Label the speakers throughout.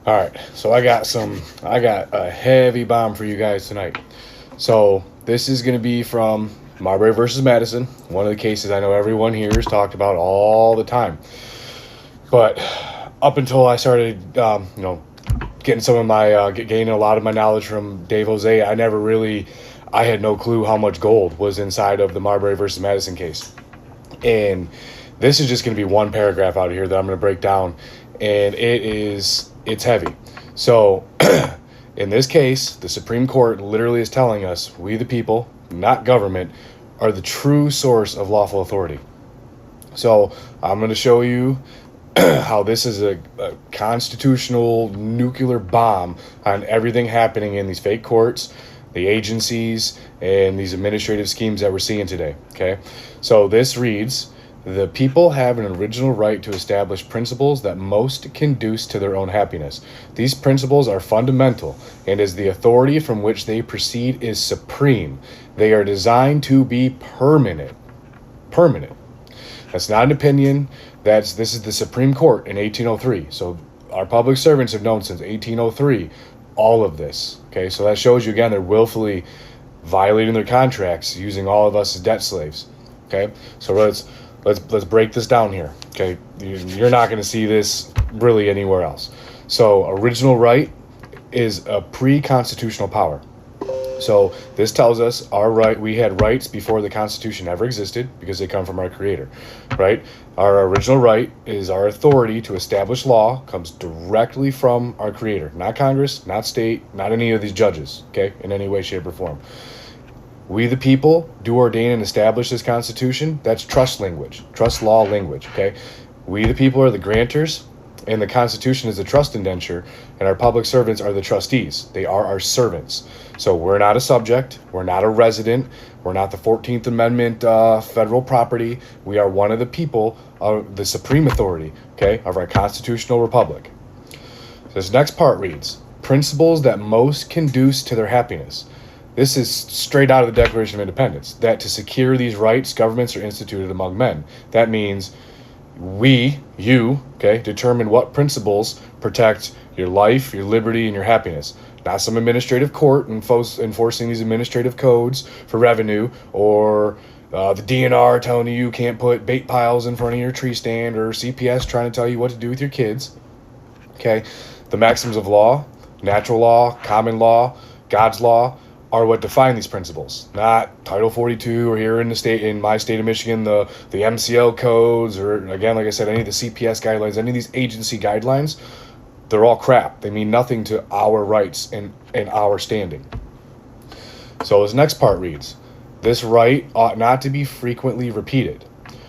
Speaker 1: All right, so I got a heavy bomb for you guys tonight. So this is going to be from Marbury versus Madison, one of the cases I know everyone here has talked about all the time. But up until I started, getting some of my gaining a lot of my knowledge from Dave Jose, I had no clue how much gold was inside of the Marbury versus Madison case. And this is just going to be one paragraph out of here that I'm going to break down, and it's heavy. So, in this case, the Supreme Court literally is telling us, we the people, not government, are the true source of lawful authority. So, I'm going to show you how this is a constitutional nuclear bomb on everything happening in these fake courts, the agencies, and these administrative schemes that we're seeing today. Okay, so this reads: the people have an original right to establish principles that most conduce to their own happiness. These principles are fundamental, and as the authority from which they proceed is supreme, they are designed to be permanent. Permanent. That's not an opinion. This is the Supreme Court in 1803. So our public servants have known since 1803 all of this. Okay, so that shows you again they're willfully violating their contracts, using all of us as debt slaves. Okay, so let's break this down here. Okay, you're not going to see this really anywhere else. So original right is a pre-constitutional power. So this tells us we had rights before the Constitution ever existed because they come from our Creator, right? Our original right is our authority to establish law comes directly from our Creator, not Congress, not state, not any of these judges, okay, in any way, shape, or form. We the people do ordain and establish this Constitution. That's trust language, trust law language, okay? We the people are the grantors, and the Constitution is the trust indenture, and our public servants are the trustees. They are our servants. So we're not a subject. We're not a resident. We're not the 14th Amendment federal property. We are one of the people of the supreme authority, okay, of our constitutional republic. This next part reads, principles that most conduce to their happiness. This is straight out of the Declaration of Independence, that to secure these rights, governments are instituted among men. That means you, okay, determine what principles protect your life, your liberty, and your happiness. Not some administrative court enforcing these administrative codes for revenue, or the DNR telling you can't put bait piles in front of your tree stand, or CPS trying to tell you what to do with your kids. Okay, the maxims of law, natural law, common law, God's law, are what define these principles, not Title 42 or here in my state of Michigan, the MCL codes, or again, like I said, any of the CPS guidelines, any of these agency guidelines. They're all crap. They mean nothing to our rights and our standing. So this next part reads, this right ought not to be frequently repeated.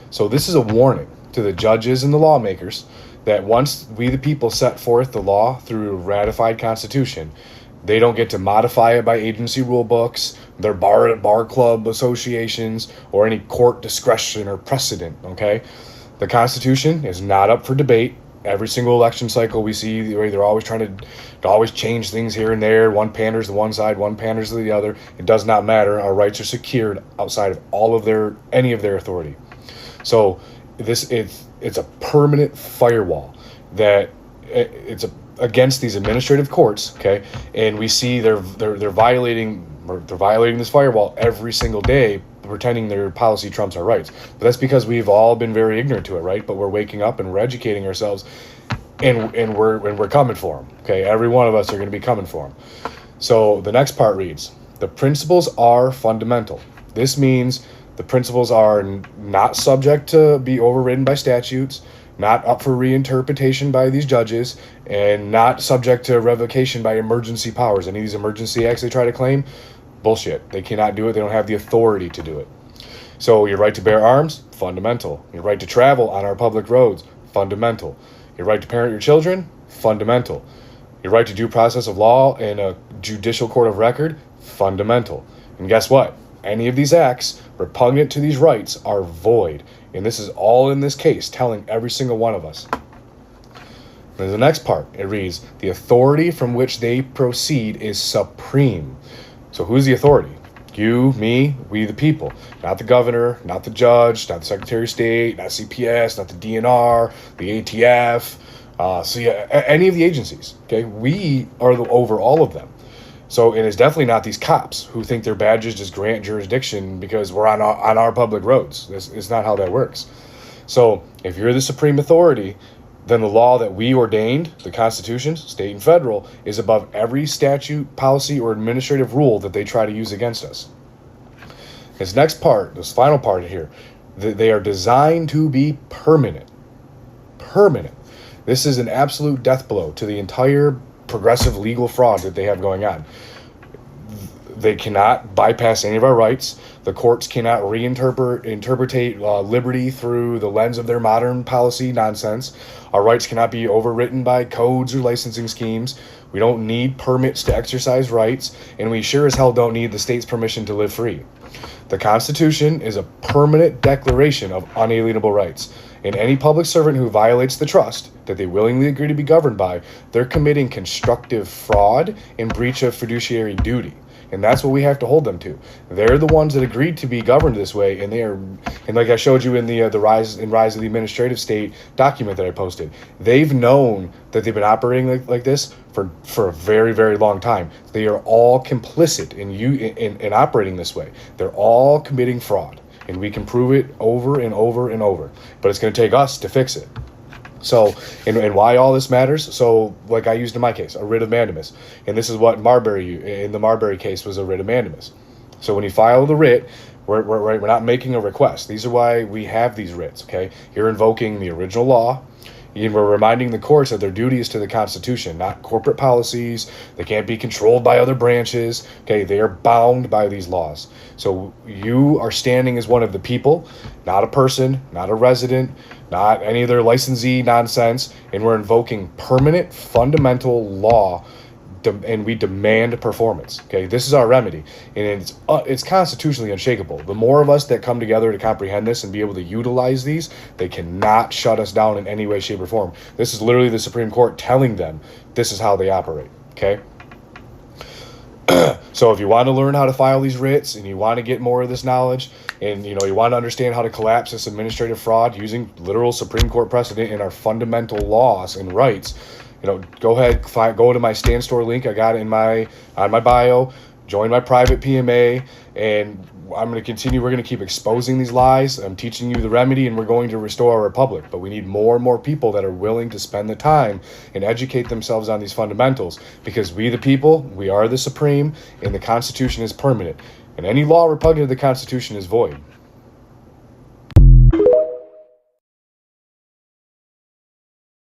Speaker 1: So this is a warning to the judges and the lawmakers that once we the people set forth the law through a ratified constitution, they don't get to modify it by agency rule books, their bar club associations, or any court discretion or precedent, okay? The Constitution is not up for debate. Every single election cycle we see, they're always trying to always change things here and there. One panders to one side, one panders to the other. It does not matter. Our rights are secured outside of any of their authority. So it's a permanent firewall that against these administrative courts, okay? And we see they're violating this firewall every single day, pretending their policy trumps our rights. But that's because we've all been very ignorant to it, right? But we're waking up and we're educating ourselves, and we're coming for them, okay? Every one of us are going to be coming for them. So the next part reads, the principles are fundamental. This means the principles are not subject to be overridden by statutes, not up for reinterpretation by these judges, and not subject to revocation by emergency powers. Any of these emergency acts they try to claim, bullshit. They cannot do it. They don't have the authority to do it. So your right to bear arms, fundamental. Your right to travel on our public roads, fundamental. Your right to parent your children, fundamental. Your right to due process of law in a judicial court of record, fundamental. And guess what? Any of these acts repugnant to these rights are void. And this is all in this case, telling every single one of us. Then the next part, it reads, the authority from which they proceed is supreme. So who's the authority? You, me, we the people. Not the governor, not the judge, not the Secretary of State, not CPS, not the DNR, the ATF, So yeah, any of the agencies, okay, we are over all of them. So, and it's definitely not these cops who think their badges just grant jurisdiction because we're on our public roads. It's not how that works. So, if you're the supreme authority, then the law that we ordained, the Constitution, state and federal, is above every statute, policy, or administrative rule that they try to use against us. This next part, this final part here, they are designed to be permanent. Permanent. This is an absolute death blow to the entire progressive legal fraud that they have going on. They cannot bypass any of our rights. The courts cannot interpret liberty through the lens of their modern policy nonsense. Our rights cannot be overwritten by codes or licensing schemes. We don't need permits to exercise rights, and we sure as hell don't need the state's permission to live free. The Constitution is a permanent declaration of unalienable rights. And any public servant who violates the trust that they willingly agree to be governed by, they're committing constructive fraud and breach of fiduciary duty. And that's what we have to hold them to. They're the ones that agreed to be governed this way, and and like I showed you in the rise of the administrative state document that I posted, they've known that they've been operating like this for a very, very long time. They are all complicit in operating this way. They're all committing fraud. And we can prove it over and over and over. But it's going to take us to fix it. So, and why all this matters? So, like I used in my case, a writ of mandamus. And this is what in the Marbury case was a writ of mandamus. So when you file the writ, we're not making a request. These are why we have these writs, okay? You're invoking the original law. And we're reminding the courts that their duty is to the Constitution, not corporate policies. They can't be controlled by other branches. Okay, they are bound by these laws. So you are standing as one of the people, not a person, not a resident, not any of their licensee nonsense. And we're invoking permanent, fundamental law, and we demand performance. Okay, this is our remedy, and it's constitutionally unshakable. The more of us that come together to comprehend this and be able to utilize these, they cannot shut us down in any way, shape, or form. This is literally the Supreme Court telling them this is how they operate. Okay. So if you want to learn how to file these writs and you want to get more of this knowledge, and you want to understand how to collapse this administrative fraud using literal Supreme Court precedent and our fundamental laws and rights, go ahead, go to my Stand Store link. I got it on my bio. Join my private PMA, and I'm going to continue. We're going to keep exposing these lies. I'm teaching you the remedy, and we're going to restore our republic. But we need more and more people that are willing to spend the time and educate themselves on these fundamentals, because we the people, we are the supreme, and the Constitution is permanent. And any law repugnant to the Constitution is void.